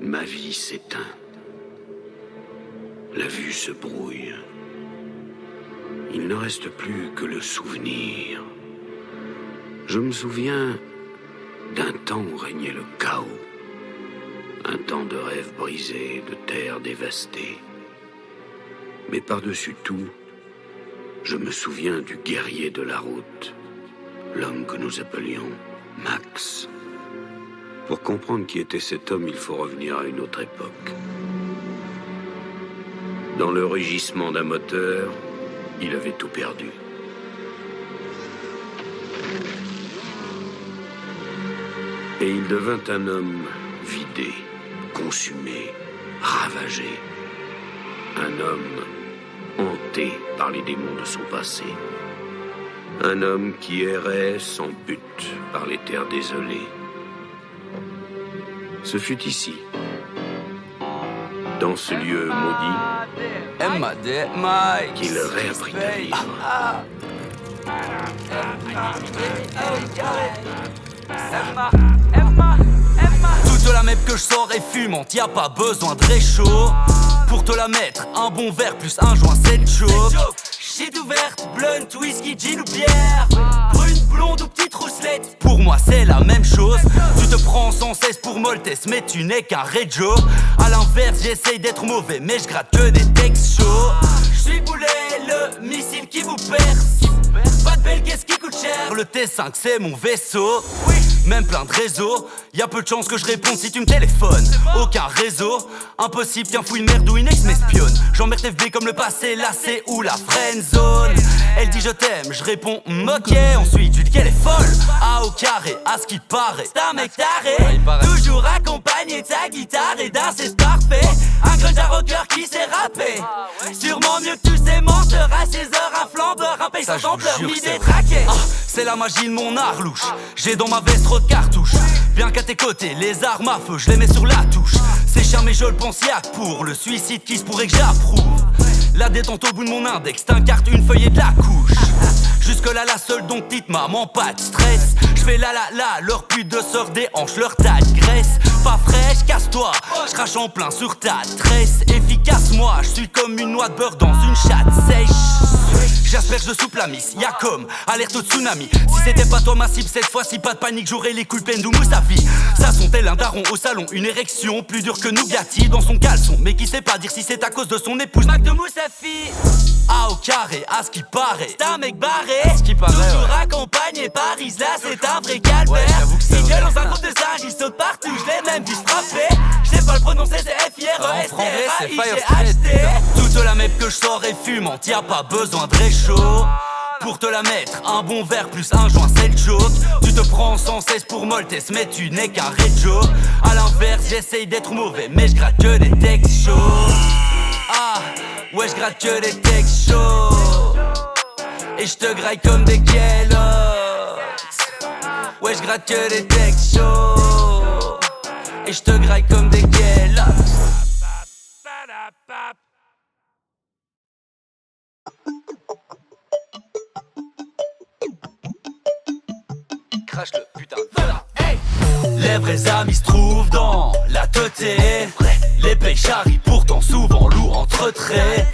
Ma vie s'éteint. La vue se brouille. Il ne reste plus que le souvenir. Je me souviens d'un temps où régnait le chaos. Un temps de rêves brisés, de terres dévastées. Mais par-dessus tout, je me souviens du guerrier de la route, l'homme que nous appelions Max. Pour comprendre qui était cet homme, il faut revenir à une autre époque. Dans le rugissement d'un moteur, il avait tout perdu. Et il devint un homme vidé, consumé, ravagé. Un homme hanté par les démons de son passé. Un homme qui errait sans but par les terres désolées. Ce fut ici, dans ce lieu maudit, qu'il réapprit à vivre. Toute la mep que je sors est fumante, y'a pas besoin de réchaud. Pour te la mettre, un bon verre plus un joint, 7 jokes. Shit ouverte, blunt, whisky, gin ou bière. Brune, blonde ou petite rousselette, pour moi c'est la même chose. Tu te prends sans cesse pour Moltès, mais tu n'es qu'un Reggio. À l'inverse, j'essaye d'être mauvais, mais je gratte que des textes chauds. Je suis boulet, le missile qui vous perce. Pas de belle caisse qui coûte cher. Le T5 c'est mon vaisseau. Même plein de réseaux. Y'a peu de chances que je réponde si tu me téléphones. Aucun réseau. Impossible qu'un fouille merde ou une ex m'espionne. J'emmerde FB comme le passé lassé ou la friendzone. Elle dit je t'aime, je réponds ok. Ensuite je lui dis qu'elle est folle. A au carré, à ce qui paraît. C'est un mec taré. Toujours accompagné de sa guitare et d'un cesse parfait. Un grunge à rocker qui sait rapper. Sûrement mieux que tous ces menteurs. À 16h un flambeur, un paye sans ampleur, mis détraqué. C'est la magie de mon art louche. J'ai dans ma veste trop de cartouches. Bien qu'à tes côtés, les armes à feu, je les mets sur la touche. C'est chiant mais je le pense y'a que pour le suicide qui se pourrait que j'approuve. La détente au bout de mon index, t'incarte une feuillée de la couche. Jusque là la seule donc petite maman, pas de stress. J'fais la leur pute de sort des hanches, leur tas de graisse. Pas fraîche, casse-toi, j'crache en plein sur ta tresse. Efficace moi, j'suis comme une noix de beurre dans une chatte sèche. J'espère que je soupe la miss, y'a comme alerte au tsunami. Si c'était pas toi ma cible cette fois-ci, pas de panique, j'aurais les couilles pleines d'Oumousafi. Ça sont tel un daron au salon, une érection plus dure que Nougatti dans son caleçon. Mais qui sait pas dire si c'est à cause de son épouse Mac de Moussafi. A au carré, à ce qui paraît, c'est un mec barré. Toujours accompagné par Isla, c'est un vrai calvaire. Il gueule dans un groupe de singes, il saute partout, je l'ai même vu se frapper. Je sais pas le prononcer, c'est F-I-R-E-S-T-R-A-I-G-H-T. Toute la mep que je sors est fumante, y'a pas besoin de réchaud. Pour te la mettre, un bon verre plus un joint, 7 jokes. Tu te prends sans cesse pour Moltès, mais tu n'es qu'un Reggio. À l'inverse, j'essaye d'être mauvais, mais je gratte que des textes chauds. Ah, ouais, je gratte que des textes chauds. Et je te graille comme des Kellogg's. Ouais, je gratte que des textes chauds. Et je te graille comme des Kellogg's. Crache le putain de hey. Les vrais amis se trouvent dans la teuté. Les pécharis pourtant souvent loups entre traits.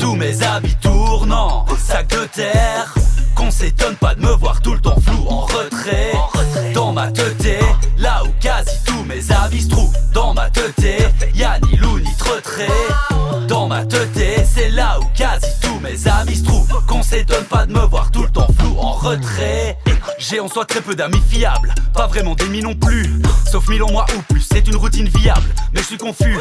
Tous mes habits tournant, sac de terre. Qu'on s'étonne pas de me voir tout le temps flou en retrait. Dans ma teuté, là où quasi tous mes habits se trouvent. Dans ma teuté, y'a ni loup ni retrait. Dans ma teuté, c'est là où quasi tous mes amis se trouvent. Qu'on s'étonne pas de me voir tout le temps flou en retrait. J'ai en soi très peu d'amis fiables, pas vraiment d'ennemis non plus. Sauf 1000 en moi ou plus, c'est une routine viable. Mais je suis confus,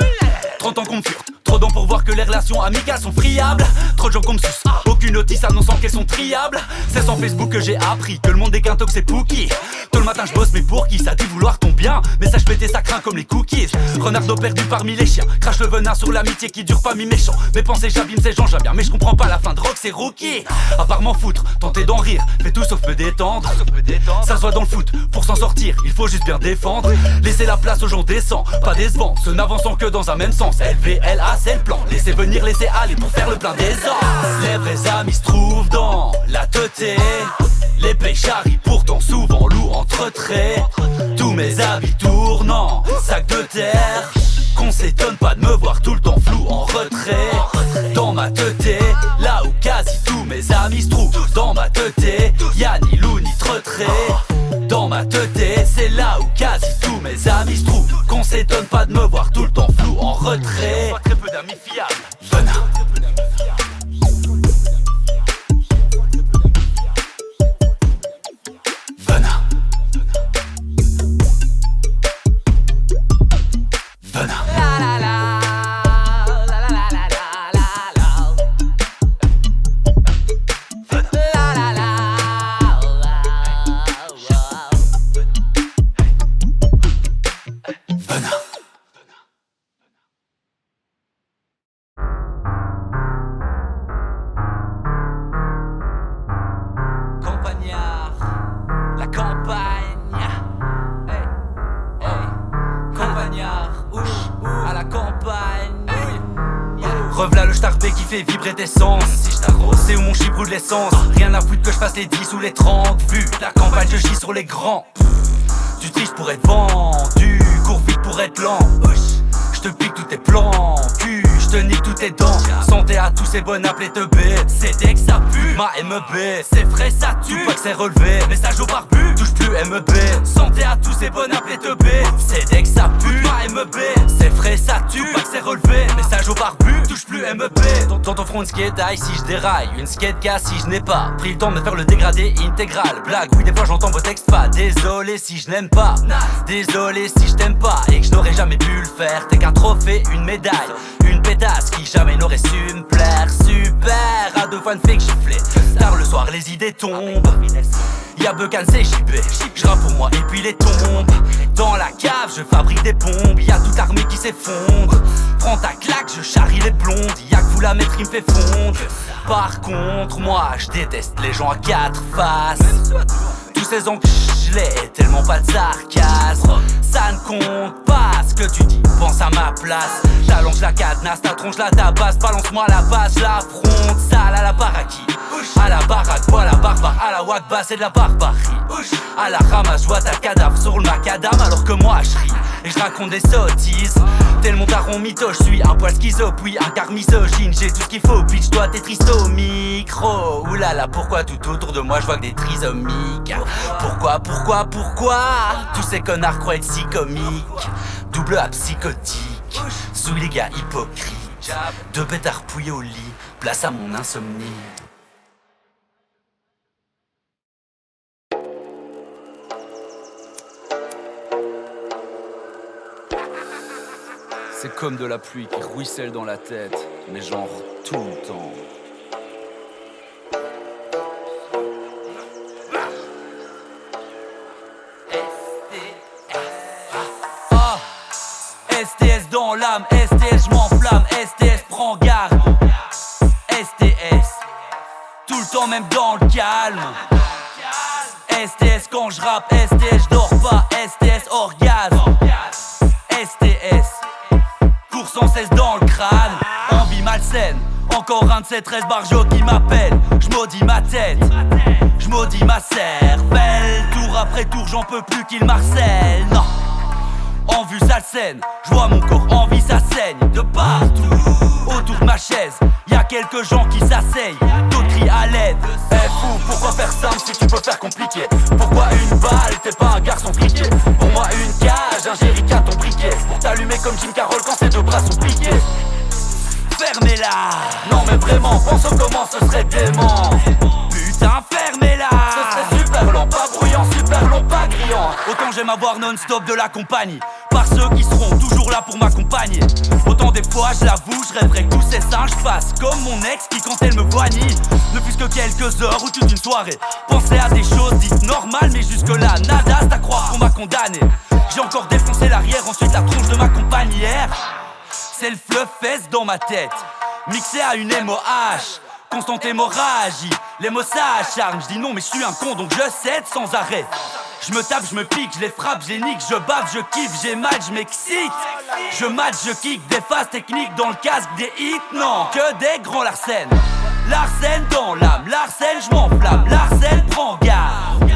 30 ans qu'on me furte. Trop d'ans pour voir que les relations amicales sont friables. Trop de gens qu'on me suce, aucune notice annonçant qu'elles sont triables. C'est sur Facebook que j'ai appris que le monde est qu'un tox, c'est Pookie. Tout le matin je bosse mais pour qui? Ça dit vouloir ton bien. Message pété ça craint comme les cookies. Renardo perdu parmi les chiens. Crache le venin sur l'amitié qui dure pas mi-méchant. Mes pensées j'abîme ces gens j'aime bien. Mais je comprends pas la fin de rock c'est rookie. À part m'en foutre, tenter d'en rire. Fais tout sauf me détendre. Ça se voit dans le foot, pour s'en sortir il faut juste bien défendre. Laisser la place aux gens décents, pas décevants. Ceux n'avançant que dans un même sens. LVLA c'est le plan, laissez venir, laissez aller pour faire le plein des ans. Les vrais amis se trouvent dans la teuté. Les pécharis pourtant souvent loups entre traits. Tous mes habits tournant, sac de terre. ma teuté, là où quasi tous mes amis se trouvent. Dans ma teuté, y'a ni loup ni retrait. Dans ma teuté, c'est là où quasi tous mes amis se trouvent. Qu'on s'étonne pas de me voir tout le temps flou en retrait. Pas très peu d'amis fiables. Venin. Rev'là le starbé qui fait vibrer tes sens. Si je t'arrose, c'est où mon chip brûle l'essence. Rien à foutre que je fasse les 10 ou les 30. Vu la campagne, je chie sur les grands. Tu triches pour être vendu, cours vite pour être lent. Je te pique tous tes plans, cul, je te nique tous tes dents. Santé à tous ces bonnes appelés teubés. C'est dès que ça pue, ma MEB. C'est frais, ça tue, pas que c'est relevé. Message au barbu, touche plus MEB. Santé à tous ces bonnes appelés teubés. C'est dès que ça pue, ma MEB. C'est frais, ça tue, pas que c'est relevé. Message au barbu, touche plus MEB. Dans ton front une skate high si je déraille. Une skate casse si je n'ai pas pris le temps de me faire le dégradé intégral. Blague, oui des fois j'entends vos textes pas. Désolé si je n'aime pas. Désolé si je t'aime pas et que je n'aurais jamais pu le faire. T'es qu'un trophée, une médaille, une pétasse qui jamais n'aurait su me plaire. Super, à 2 fois une fake giflée. Tard le soir les idées tombent. Y'a Buchan, c'est JB. Je rappe pour moi et puis les tombes. Dans la cave, je fabrique des bombes. Y'a toute l'armée qui s'effondre. Prends ta claque, je charrie les blondes. Y'a que vous la mettre, il me fait fondre. Par contre, moi, je déteste les gens à 4 faces. Tous ces ans que je l'ai, tellement pas de sarcasme. Ça ne compte pas ce que tu dis, pense à ma place. J'allonge la cadenasse, ta tronche la tabasse. Balance-moi la base, l'affronte. Sale à la baraki, à la baraque, bois la barbare. À la wakba, c'est de la barbarie. À la ramasse, je vois ta cadavre sur le macadam. Alors que moi je ris et je raconte des sottises. Tel mon daron mytho, je suis un poil schizo, puis un quart misogyne. J'ai tout ce qu'il faut, bitch, toi t'es triste au micro. Oulala, pourquoi tout autour de moi je vois que des trisomiques? Pourquoi tous ces connards croient être si comiques? Double A psychotique, sous les gars hypocrites. 2 bêtards pouillés au lit, place à mon insomnie. C'est comme de la pluie qui ruisselle dans la tête, mais genre tout le temps. STS dans l'âme, STS j'm'enflamme, STS prends garde. STS, tout le temps même dans le calme. STS quand j'rappe, STS j'dors pas, STS orgasme. STS, cours sans cesse dans le crâne. Envie malsaine, encore un de ces 13 barjots qui m'appellent. J'maudis ma tête, j'maudis ma cervelle. Tour après tour j'en peux plus qu'il m'harcèle. Non, en vue ça scène, j'vois mon corps en vie ça saigne. De partout, autour de ma chaise, y'a quelques gens qui s'asseyent, d'autres crient à l'aide. Eh fou, pourquoi faire simple si tu peux faire compliqué? Pourquoi une balle, t'es pas un garçon friqué? Pour moi une cage, un jerrycan ton briquet. Pour t'allumer comme Jim Carroll quand ses 2 bras sont pliés. Fermez-la, non mais vraiment, pense au comment ce serait dément. Putain, fermez-la, ce serait super lent, pas bruyant, super long, pas grillant. Autant j'aime avoir non-stop de la compagnie, par ceux qui seront toujours là pour m'accompagner. Autant des fois, je l'avoue, je rêverais que tous ces singes fassent comme mon ex qui quand elle me voit nie. Ne fût-ce que quelques heures ou toute une soirée, penser à des choses dites normales, mais jusque là, nada, c'est à croire qu'on m'a condamné. J'ai encore défoncé l'arrière, ensuite la tronche de ma compagnière. C'est le fluff fest dans ma tête, mixé à une MOH. Constante hémorragie, les mots ça acharne. Je dis non mais je suis un con donc je cède sans arrêt. Je me tape, je me pique, je les frappe, je les nique, je bave, je kiffe, j'ai mal, je m'excite. Je match, je kick, des phases techniques dans le casque, des hits, non, que des grands Larsen. Larsen dans l'âme, Larsen je m'enflamme, Larsen prends garde.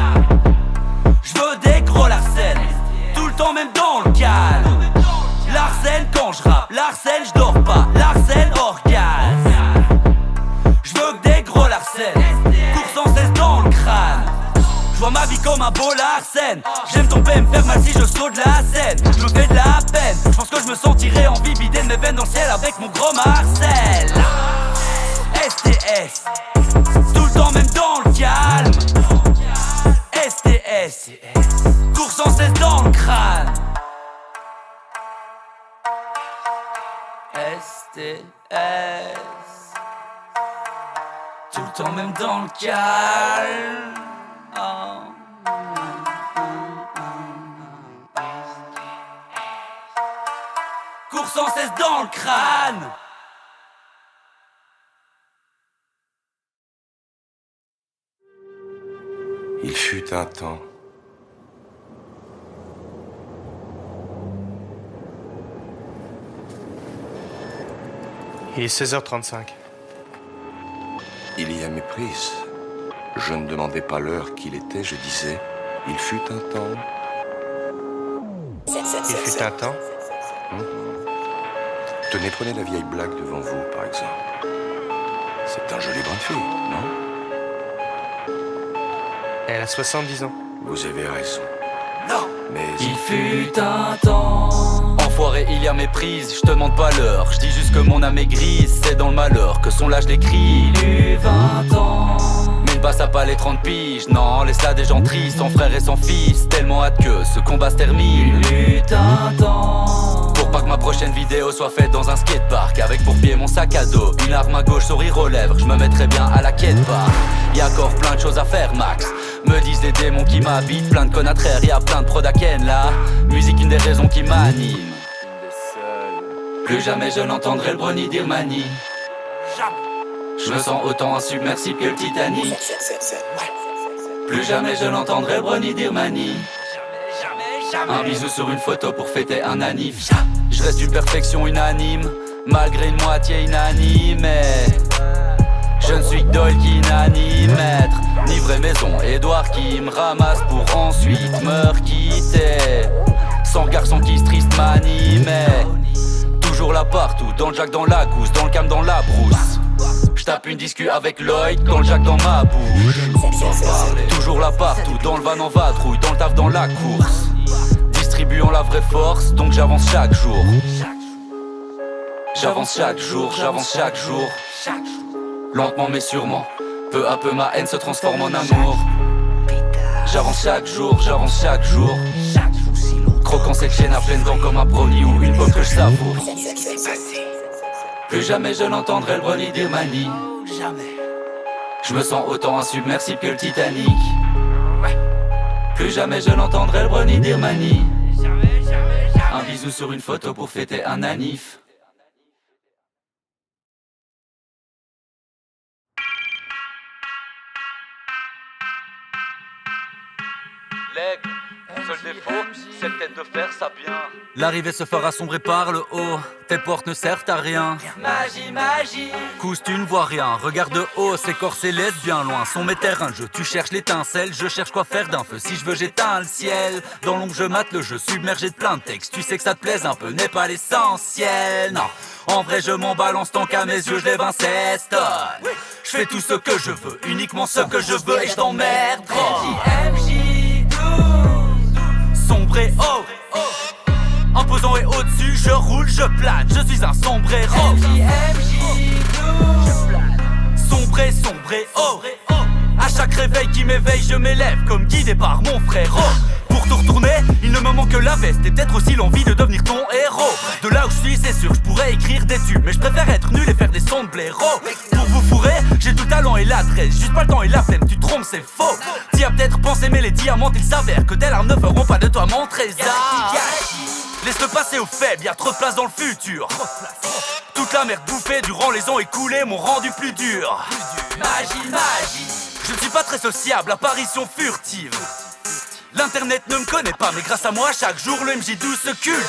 Je veux des gros Larsen, tout le temps même dans le calme. Larsen quand je rappe, Larsen je dors pas, Larsen orgasme. vie comme un beau Larsen. J'aime tomber me faire mal si je saute de la scène. Je me fais de la peine, je pense que je me sentirais envie vider de mes veines dans le ciel avec mon gros Marcel. STS, tout le temps même dans le calme. STS, cours sans cesse dans le crâne. STS, tout le temps même dans le calme. Oh. Cours sans cesse dans le crâne. Il fut un temps. Il est 16h35. Il y a méprise. Je ne demandais pas l'heure qu'il était, je disais, il fut un temps. Il fut un temps. Tenez, prenez la vieille blague devant vous, par exemple. C'est un joli brin de fille, non? Elle a 70 ans. Vous avez raison. Non. Mais il fut un temps. Enfoiré, il y a méprise, je te demande pas l'heure. Je dis juste que mon âme est grise, c'est dans le malheur que son l'âge l'écrit. Il eut 20 ans. Mais ne passe à pas les 30 piges, non, laisse là des gens tristes, sans frère et sans fils. Tellement hâte que ce combat se termine. Il eut un temps. Pour pas que ma prochaine vidéo soit faite dans un skatepark, avec pour pied mon sac à dos, une arme à gauche, sourire aux lèvres. Je me mettrais bien à la quête bar. Y'a encore plein de choses à faire, Max. Me disent des démons qui m'habitent, plein de connes à traire, y'a plein de prodaken là. Musique, une des raisons qui m'anime. Plus jamais je n'entendrai le brownie dire manie. Je me sens autant insubmersible que le Titanic. Plus jamais je n'entendrai le brownie dire manie. Un bisou sur une photo pour fêter un anniv. Je reste une perfection unanime, malgré une moitié inanimée. Je ne suis que Doyle qui n'anime maître, ni vraie maison. Édouard qui me ramasse pour ensuite me quitter. Sans garçon qui se triste m'animait. Toujours là partout, dans le jack, dans la gousse, dans le cam, dans la brousse. J'tape une discu avec Lloyd, dans le jack, dans ma bouche. Toujours là partout, dans le van en vadrouille, dans le taf, dans la course. Distribuant la vraie force, donc j'avance chaque jour. J'avance chaque jour, j'avance chaque jour. Lentement mais sûrement, peu à peu ma haine se transforme en amour. J'avance chaque jour, j'avance chaque jour. Croquant cette chaîne à pleines dents comme un brownie ou une pomme que je savoure. Plus jamais je n'entendrai le brownie dire manie. Je me sens autant insubmersible que le Titanic. Plus jamais je n'entendrai le brownie dire manie. Un bisou sur une photo pour fêter un anniv. L'aigle, seul défaut, cette tête de fer, ça bien. L'arrivée se fera sombrer par le haut. Tes portes ne servent à rien. Magie, magie. Cousse, tu ne vois rien. Regarde de haut, ces corps célestes bien loin sont mes terrains de jeu. Tu cherches l'étincelle, je cherche quoi faire d'un feu. Si je veux, j'éteins le ciel. Dans l'ombre, je mate le jeu, submergé de plein de textes. Tu sais que ça te plaise un peu, n'est pas l'essentiel. Non, en vrai, je m'en balance tant qu'à mes yeux, je lève un ceston. Je fais tout ce que je veux, uniquement ce que je veux et je t'emmerde. Sombré oh, imposant et au-dessus, je roule, je plane, je suis un sombrero. Sombré, oh, à chaque réveil qui m'éveille, je m'élève comme guidé par mon frérot. Pour tout retourner, il ne me manque que la veste et peut-être aussi l'envie de devenir ton héros. De là où je suis, c'est sûr, je pourrais écrire des tubes, mais je préfère être nul et faire des sons de blaireau. Pour vous fourrer, j'ai tout le talent et l'adresse, juste pas le temps et la flemme, tu trompes, c'est faux. T'y as peut-être pensé, mais les diamants, il s'avère que telles armes ne feront pas de toi mon trésor. Laisse-le passer aux faibles, y'a trop de place dans le futur. Toute la merde bouffée durant les ans écoulés m'ont rendu plus dur. Magie, magie. Je ne suis pas très sociable, apparition furtive. L'internet ne me connaît pas, mais grâce à moi, chaque jour le MJ12 se cultive.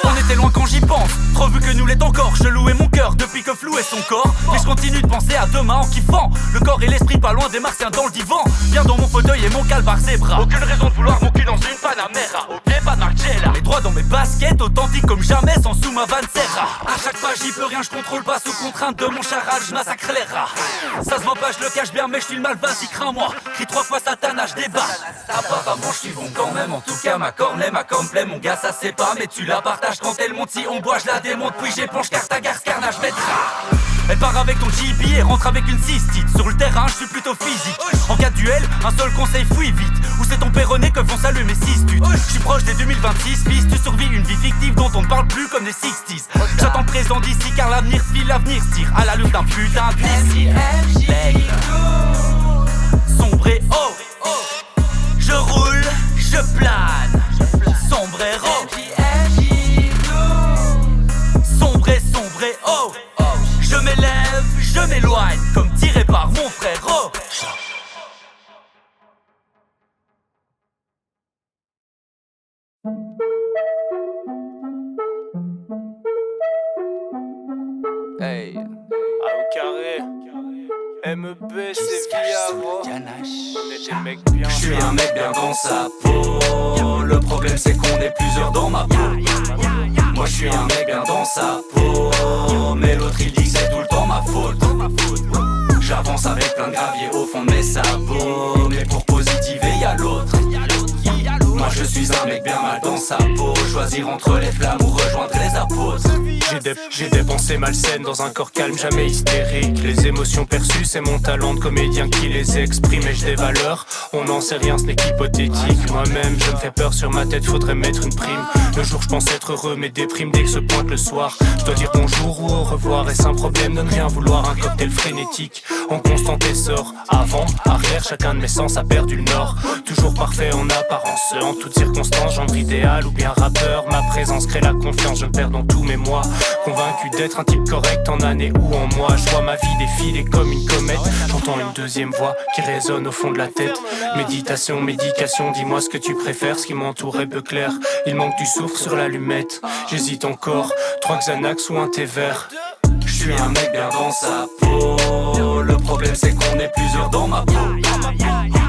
On était loin quand j'y pense, trop vu que nous l'est encore. Je louais mon cœur depuis que flou est son corps. Mais je continue de penser à demain en kiffant. Le corps et l'esprit pas loin des martiens dans le divan. Viens dans mon fauteuil et mon calbar zébra. Aucune raison de vouloir mon cul dans une Panamera. Au pied pas de Margiela. Les droits dans mes baskets, authentique comme jamais, sans sous ma vanne serra. À chaque page j'y peux rien, je contrôle pas sous contrainte de mon charal, je massacre les rats. Ça se voit pas, je le cache bien, mais je suis le mal, vas-y crains-moi. Crie 3 fois Satan, je débat. Apparemment je suis bon quand même, en tout cas ma corne est ma corne plaît. Mon gars ça c'est pas, mais tu la partages quand elle monte. Si on boit je la démonte, puis j'éponge car ta garce carnage mettra. Elle part avec ton JB et rentre avec une cystite. Sur le terrain je suis plutôt physique. En cas de duel, un seul conseil, fuis vite. Ou c'est ton péroné que vont saluer mes 6 tutes. Je suis proche des 2026, fils, tu survis une vie fictive dont on ne parle plus comme les 60s. J'attends le présent d'ici car l'avenir file, l'avenir se tire à l'allure d'un putain de missile. Sombre et oh, je roule, je plane. Sombrero. Sombre et oh, je m'élève, je m'éloigne comme tiré par mon frérot. Hey, au carré, MEB, c'est Viavro. On est des mecs bien. Je suis un mec bien dans sa peau. Le problème c'est qu'on est plusieurs dans ma peau. Moi je suis un mec bien dans sa peau. Mais l'autre il dit que c'est tout le temps ma faute. J'avance avec plein de gravier au fond de mes sabots. Mais pour positiver y'a l'autre. Moi je suis un mec bien mal dans sa peau. Choisir entre les flammes ou rejoindre les apôtres. J'ai des pensées malsaines dans un corps calme, jamais hystérique. Les émotions perçues, c'est mon talent de comédien qui les exprime. Et j'ai des valeurs, on n'en sait rien, ce n'est qu'hypothétique. Moi-même, je me fais peur sur ma tête, faudrait mettre une prime. Le jour, je pense être heureux, mais déprime dès que se pointe le soir. Je dois dire bonjour ou au revoir, et c'est un problème de ne rien vouloir. Un cocktail frénétique, en constant essor. Avant, arrière, chacun de mes sens a perdu le nord. Toujours parfait en apparence, en toutes circonstances, genre idéal ou bien rappeur. Ma présence crée la confiance, je me perds dans tous mes mois. Convaincu d'être un type correct en année ou en mois. Je vois ma vie défiler comme une comète. J'entends une deuxième voix qui résonne au fond de la tête. Méditation, médication, dis-moi ce que tu préfères. Ce qui m'entoure est peu clair. Il manque du soufre sur l'allumette. J'hésite encore, 3 Xanax ou un thé vert. Je suis un mec bien dans sa peau. Le problème c'est qu'on est plusieurs dans ma peau.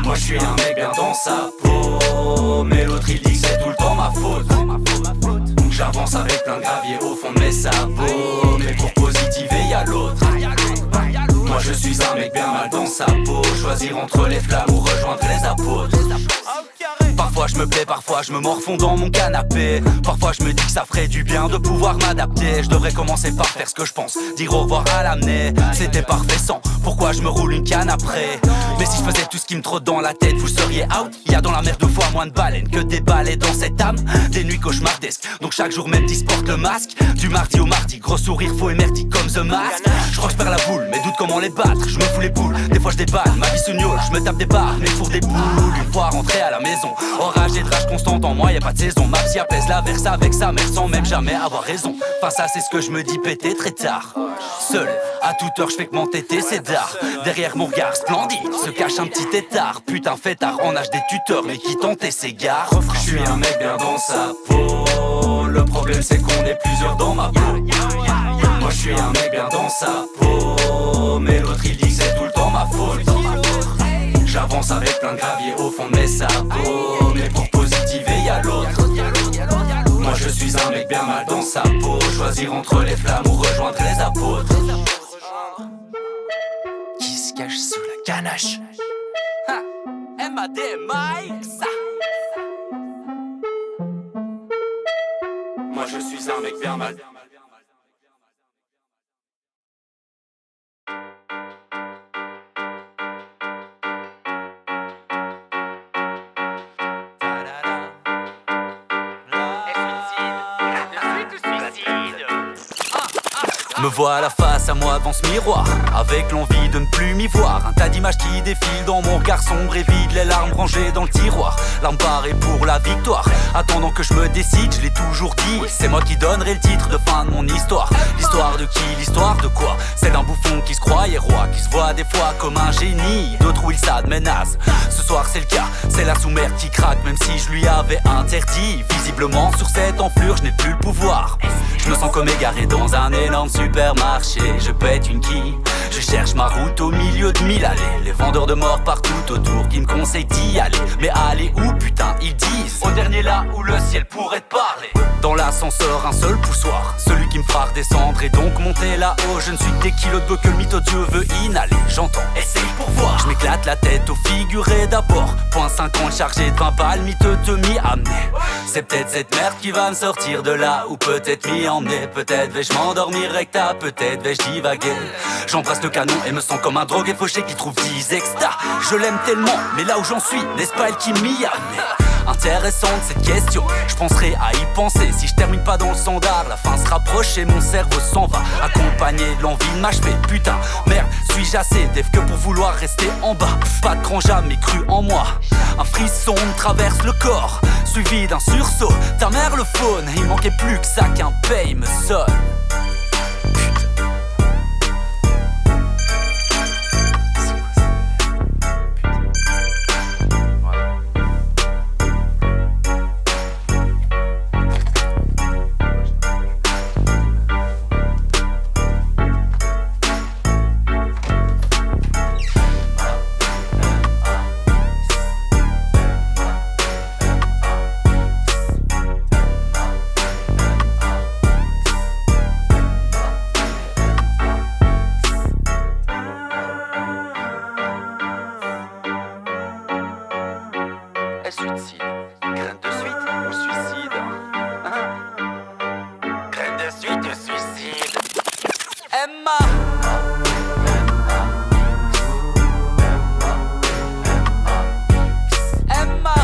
Moi je suis un mec bien dans sa peau. Mais l'autre il dit que c'est tout le temps ma faute. J'avance avec plein de gravier au fond de mes sabots. Mais pour positiver y'a l'autre. Moi je suis un mec bien mal dans sa peau. Choisir entre les flammes ou rejoindre les apôtres. Parfois je me plais, parfois je me morfonds dans mon canapé. Parfois je me dis que ça ferait du bien de pouvoir m'adapter. Je devrais commencer par faire ce que je pense, dire au revoir à l'amener. C'était parfait sans, pourquoi je me roule une canne après. Mais si je faisais tout ce qui me trotte dans la tête, vous seriez out. Y'a dans la mer 2 fois moins de baleines que des balais dans cette âme. Des nuits cauchemardesques, donc chaque jour même porte le masque. Du mardi au mardi, gros sourire faux et merdique comme The Mask. Je crois que je perds la boule, mais doute comment les battre. Je me fous les boules, des fois je déballe, ma vie se gnôle. Je me tape des barres, mais four des boules. Une fois rentré à la maison, orage et rage constante en moi, y'a pas de saison. Ma psy apaise la verse avec sa mère sans même jamais avoir raison. Face à c'est ce que je me dis péter très tard. Seul, à toute heure je fais que m'entêter c'est d'art. Derrière mon regard splendide se cache un petit étard. Putain fêtard en âge des tuteurs mais qui tentait ses gares. Je suis un mec bien dans sa peau. Le problème c'est qu'on est plusieurs dans ma peau. Moi je suis un mec bien dans sa peau. Mais l'autre il dit que c'est tout le temps ma faute. J'avance avec plein de gravier au fond de mes sabots. Mais pour positiver y'a l'autre. Moi je suis un mec bien mal dans sa peau. Choisir entre les flammes ou rejoindre les apôtres. Qui se cache sous la ganache? MAD Mike. Moi je suis un mec bien mal. Me vois à la face à moi devant ce miroir, avec l'envie de ne plus m'y voir. Un tas d'images qui défilent dans mon regard sombre et vide, les larmes rangées dans le tiroir. L'arme parée pour la victoire, attendant que je me décide, je l'ai toujours dit. C'est moi qui donnerai le titre de fin de mon histoire. L'histoire de qui, l'histoire de quoi? C'est d'un bouffon qui se croyait roi, qui se voit des fois comme un génie. D'autres où il s'admet naze. Ce soir c'est le cas, c'est la sous-merde qui craque, même si je lui avais interdit. Visiblement sur cette enflure je n'ai plus le pouvoir. Je me sens comme égaré dans un énorme supermarché. Je pète une quille, je cherche ma route au milieu de 1000 allées. Les vendeurs de mort partout autour qui me conseillent d'y aller. Mais aller où putain ils disent? Au dernier là où le ciel pourrait te parler. Dans l'ascenseur un seul poussoir, celui qui me fera redescendre et donc monter là-haut. Je ne suis que des kilos de bœuf que le mytho Dieu veut inhaler. J'entends, essaye pour voir. Je m'éclate la tête au figuré d'abord. Point 50 chargé de 20 balles, mytho te m'y amener. C'est peut-être cette merde qui va me sortir de là, ou peut-être m'y emmener. Peut-être vais-je m'endormir recta, peut-être vais-je divaguer. J'embrasse le canon et me sens comme un drogué fauché qui trouve 10 extas. Je l'aime tellement, mais là où j'en suis, n'est-ce pas elle qui m'y a amené? Intéressante cette question, je penserai à y penser. Si je termine pas dans le standard, la fin se rapproche et mon cerveau s'en va, accompagné de l'envie de m'achever. Putain, merde, suis-je assez dev que pour vouloir rester en bas? Pas de cran jamais cru en moi. Un frisson me traverse le corps, suivi d'un sursaut. Ta mère le faune, il manquait plus que ça qu'un paye me sonne. Suicide, graine de suite ou suicide? Graine de suite ou suicide? Emma. Emma.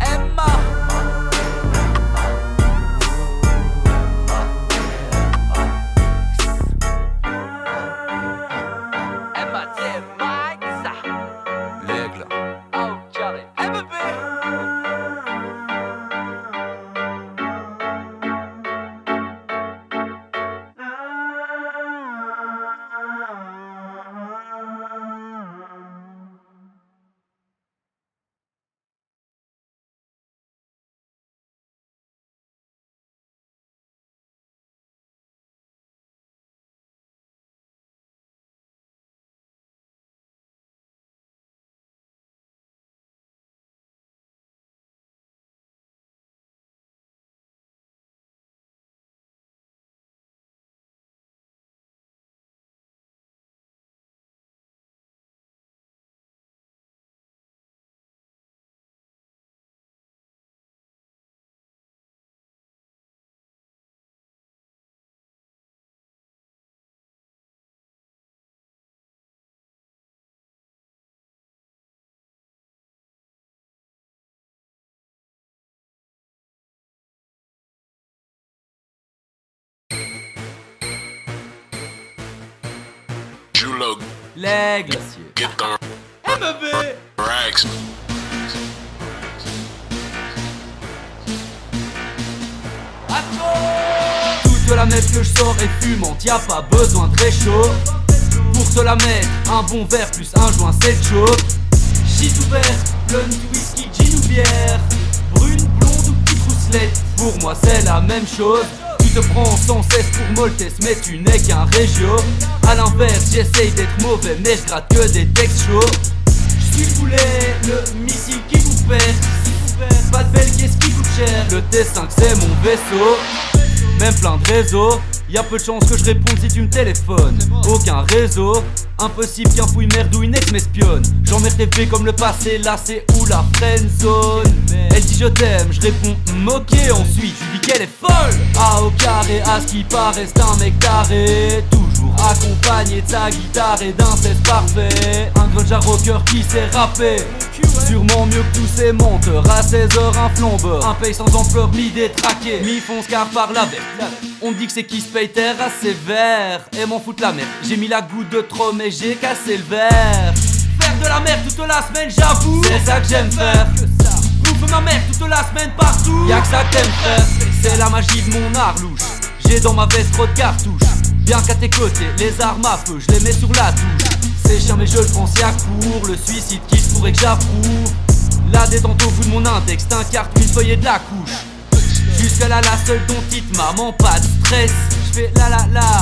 Emma. L'aigle. Oh, carré. MVP. L'aigle. MVP. Toute la meth que je sors est fumante, y'a pas besoin de réchaud. Pour te la mettre, un bon verre plus un joint 7 chaud. Shit ouverte, blunt, whisky, gin ou bière. Brune, blonde ou petite rousselette, pour moi c'est la même chose. Tu te prends sans cesse pour Moltès, mais tu n'es qu'un régio. A l'inverse, j'essaye d'être mauvais, mais je gratte que des textes chauds. Je suis le boulet, le missile qui vous perce. Pas de belle caisse qui coûte cher. Le T5 c'est mon vaisseau. Même plein de réseaux. Y'a peu de chance que je réponde si tu me téléphones. Aucun réseau. Impossible qu'un fouille merde ou une ex m'espionne. J'en ai rêvé comme le passé, là c'est où la friendzone. Elle dit je t'aime, je réponds ok. Ensuite je dis qu'elle est folle. A au carré, à ce qui paraît c'est un mec carré. Toujours toujours accompagné de sa guitare et d'un cesse parfait. Un grunge rocker qui sait rapper, sûrement mieux que tous ces monteurs. À 16h un flambeur, un paye sans ampleur, mi-détraqué, mi-fonce car par la verte. On me dit que c'est qui se paye terre assez vert et m'en fout la merde. J'ai mis la goutte de trop mais j'ai cassé le verre. Faire de la merde toute la semaine j'avoue, c'est ça que j'aime faire. Bouffe ma mère toute la semaine partout, y'a que ça que t'aimes frère. C'est la magie de mon art louche. J'ai dans ma veste trop de cartouches. Bien qu'à tes côtés, les armes à feu, je les mets sur la touche. C'est chiant mais je le pense y'a court. Le suicide qui se pourrait que j'approuve. La détente au bout de mon index, t'incartes une feuille et de la couche. Jusqu'à là la seule dont titre maman, pas de stress. J'fais la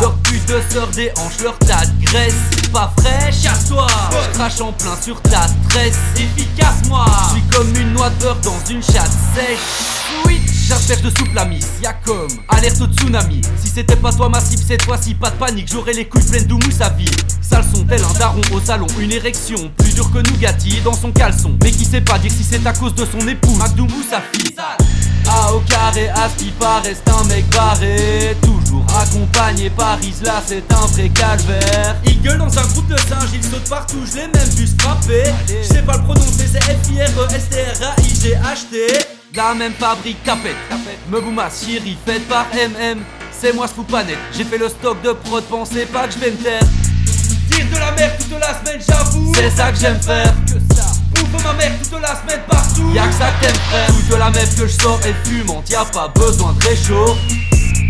leur pute de sœur des hanches, leur tas de graisse. Pas fraîche, casse-toi. J'crache en plein sur ta tresse. Efficace moi, j'suis comme une noix de beurre dans une chatte sèche. Oui, j'asperge de soupe la mise, y'a comme alerte au tsunami. Si c'était pas toi ma cible cette fois-ci, pas de panique, j'aurais les couilles pleines d'houmous à vide. Sale son tel un daron au salon, une érection plus dure que Nougatti dans son caleçon. Mais qui sait pas dire si c'est à cause de son épouse, McDoumou sa fille. A au carré, à ce qui paraît, c'est un mec barré. Toujours accompagné par Isla, c'est un vrai calvaire. Il gueule dans un groupe de singes, il saute partout, je l'ai même juste frappé. Je sais pas le prononcer, c'est F-I-R-E-S-T-R-A-I, j'ai acheté. La même fabrique tapette, me bouma chérie, faite par MM. C'est moi ce fou pas net, j'ai fait le stock de prod, pensez pas que je vais me taire. Tire de la merde toute la semaine, j'avoue, c'est ça que j'aime faire. Bouffe ma mère toute la semaine partout, y'a que ça que t'aimes frère. Toute la merde que je sors est fumante, y'a pas besoin de réchaud.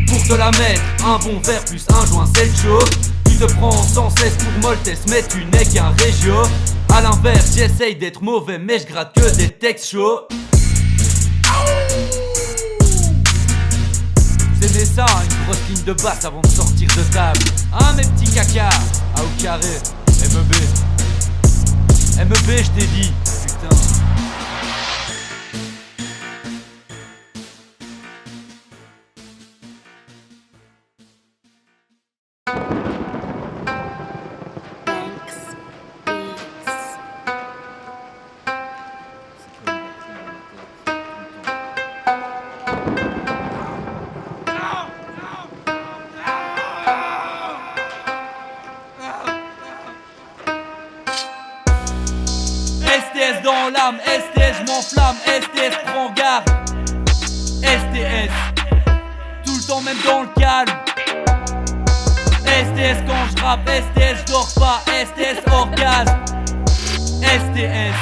Pour te la mettre, un bon verre plus un joint c'est chaud. Tu te prends sans cesse pour Moltes, mais tu n'es qu'un régio. A l'inverse, j'essaye d'être mauvais mais je gratte que des textes chauds. Vous aimez ça, hein, une grosse ligne de basse avant de sortir de table. Hein mes petits caca, A au carré, MEB. MEB je t'ai dit, putain. STS dans l'âme, STS j'm'enflamme, STS prends garde. STS, tout le temps même dans le calme. STS quand j'rappe, STS j'dors pas, STS orgasme. STS,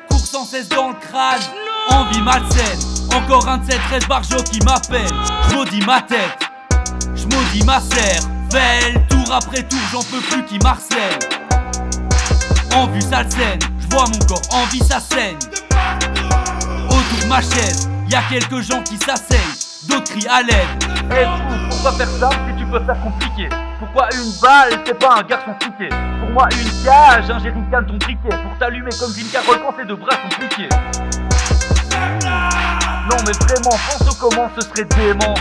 cours sans cesse dans le crâne. Envie malsaine, encore un de ces 13 barjots qui m'appelle. J'maudis ma tête, j'maudis ma cervelle. Tour après tour j'en peux plus qui m'harcèle. En vue sale scène, j'vois mon corps en vie ça saigne. Autour de ma chaise, y'a quelques gens qui s'asseyent, d'autres crient à l'aide. Hey fou, pourquoi faire ça si tu peux faire compliqué? Pourquoi une balle, c'est pas un garçon friqué? Pour moi une cage, un jerrycan ton briquet. Pour t'allumer comme Vin Carole quand tes deux bras sont pliés. Non mais vraiment, pense au comment ce serait dément.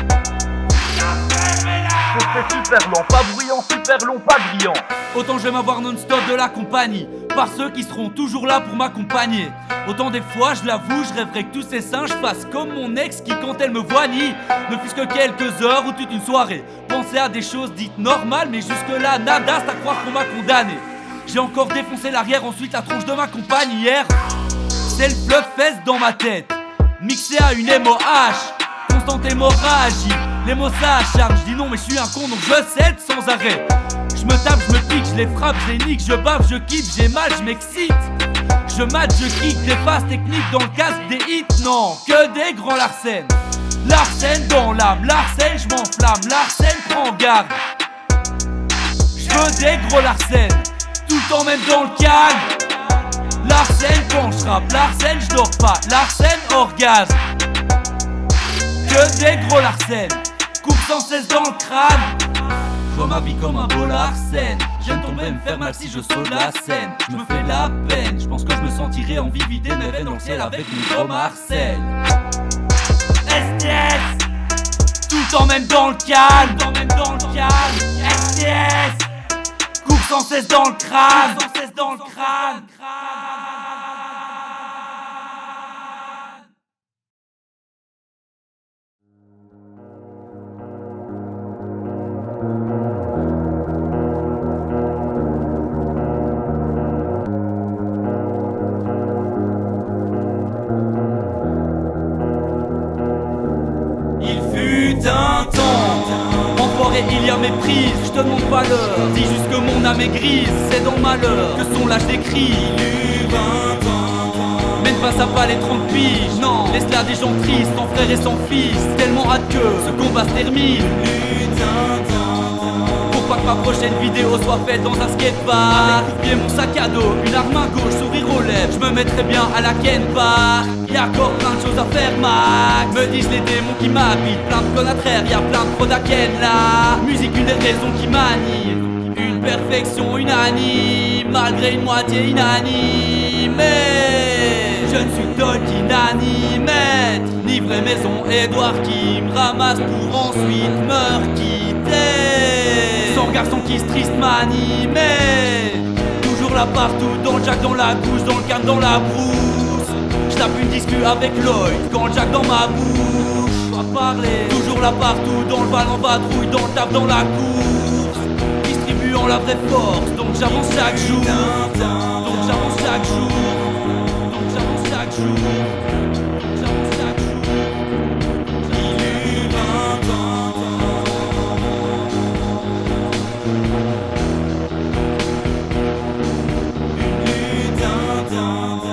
Ce serait super lent, pas bruyant, super long, pas brillant. Autant je vais m'avoir non-stop de la compagnie, par ceux qui seront toujours là pour m'accompagner. Autant des fois, je l'avoue, je rêverais que tous ces singes fassent comme mon ex qui quand elle me voit nie. Ne fût-ce que quelques heures ou toute une soirée, penser à des choses dites normales, mais jusque là, nada, c'est à croire qu'on m'a condamné. J'ai encore défoncé l'arrière, ensuite la tronche de ma compagne hier. C'est le fluff fest dans ma tête, mixé à une MOH, constante hémorragie. Les mots ça charge, je dis non mais je suis un con donc je cède sans arrêt. Je me tape, je me pique, je les frappe, je les nique, je bave, je kiffe, j'ai mal, je m'excite. Je mate, je kick, des phases techniques dans le casque, des hits, non, que des grands Larsen. Larsen dans l'âme, Larsen, je m'enflamme, Larsen prends garde. Je veux des gros Larsen, tout le temps même dans le calme. Larsen quand je rappe, Larsen je dors pas, Larsen orgasme. Que des gros Larsen, coupe sans cesse dans le crâne. Je vois ma vie comme un beau Larsen. J'aime tomber me faire mal si je saute la scène. Je me fais la peine, je pense que je me sentirais envie de vider mes veines dans le ciel avec mon gros Marcel. STS, tout le temps même dans le calme, STS, coupe sans cesse dans le crâne, il y a méprise, je te demande pas l'heure. Dis juste que mon âme est grise, c'est dans le malheur que son l'âge décrit. Mène pas ça pas les 30 piges, non. Laisse là des gens tristes, sans frère et sans fils. Tellement hâte que ce combat se termine. Pour pas que ma prochaine vidéo soit faite dans un skatepark. Avec pied mon sac à dos, une arme à gauche, sourire aux lèvres. Je me mettrais bien à la Ken Park. Y'a encore plein de choses à faire, Max. Me disent les démons qui m'habitent. Plein de connes à traire, y'a plein de prods à Ken là. Musique, une des raisons qui m'anime. Une perfection unanime, malgré une moitié inanimée. Je ne suis Tolkien ni maître, ni vraie maison Edouard qui me ramasse pour ensuite me quitter. Sans garçon qui se triste m'animer. Toujours là partout, dans le jack, dans la gousse, dans le calme, dans la brousse. Je tape une discu avec Lloyd, quand le jack dans ma bouche. Pas parler, toujours là partout, dans le val en vadrouille, dans le taf, dans la course. Distribuant la vraie force, donc j'avance chaque jour. Donc j'avance chaque jour. Chaque jour, chaque jour. Il eut 20 ans. Une lutte intense.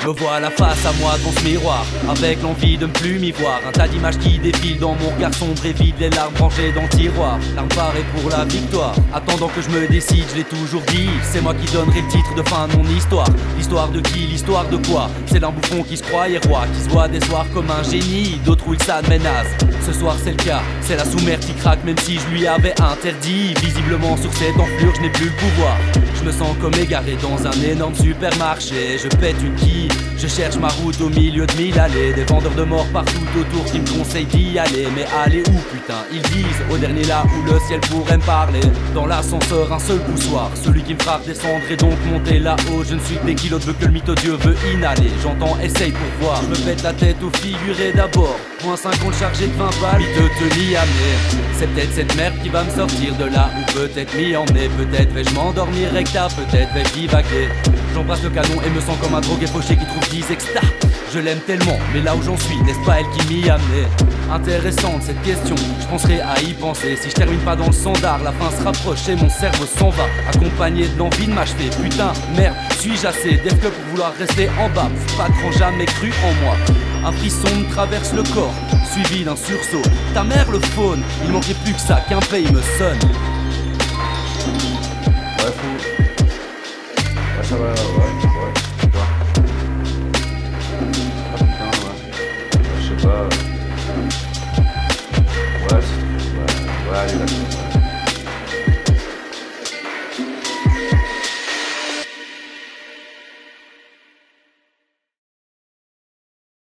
Me voilà face à moi devant ce miroir, avec l'envie de ne plus m'y voir. Un tas d'images qui défilent dans mon regard sombre et vide, les larmes rangées dans le tiroir. L'arme parée pour la victoire, attendant que je me décide, je l'ai toujours dit. C'est moi qui donnerai le titre de fin de mon histoire. L'histoire de qui, l'histoire de quoi? C'est d'un bouffon qui se croyait roi, qui se voit des soirs comme un génie, d'autres où il s'admet naze. Ce soir c'est le cas, c'est la sous-mère qui craque, même si je lui avais interdit. Visiblement sur cette enflure je n'ai plus le pouvoir. Je me sens comme égaré dans un énorme supermarché. Je pète une quille, je cherche ma route au milieu de 1000 allées. Des vendeurs de mort partout autour qui me conseillent d'y aller. Mais aller où putain? Ils disent au dernier là où le ciel pourrait me parler. Dans l'ascenseur un seul poussoir, celui qui me fera descendre et donc monter là-haut. Je ne suis que des kilos de bœuf que le mytho Dieu veut inhaler. J'entends essaye pour voir, je me pète la tête au figuré d'abord. Point 50 chargé de 20 balles, mytho te l'y amener. C'est peut-être cette merde qui va me sortir de là, ou peut-être m'y emmener. Peut-être vais-je m'endormir recta, peut-être vais-je divaguer. J'embrasse le canon et me sens comme un drogué fauché qui trouve 10 extas. Je l'aime tellement, mais là où j'en suis, n'est-ce pas elle qui m'y amenait? Intéressante cette question, je penserai à y penser. Si je termine pas dans le standard, la fin se rapproche et mon cerveau s'en va, accompagné de l'envie de m'achever. Putain, merde, suis-je assez def que pour vouloir rester en bas? Patron jamais cru en moi. Un frisson me traverse le corps, suivi d'un sursaut. Ta mère le faune, il manquait plus que ça, qu'un paye me sonne. Ouais, fou. Ouais, ça va, ouais.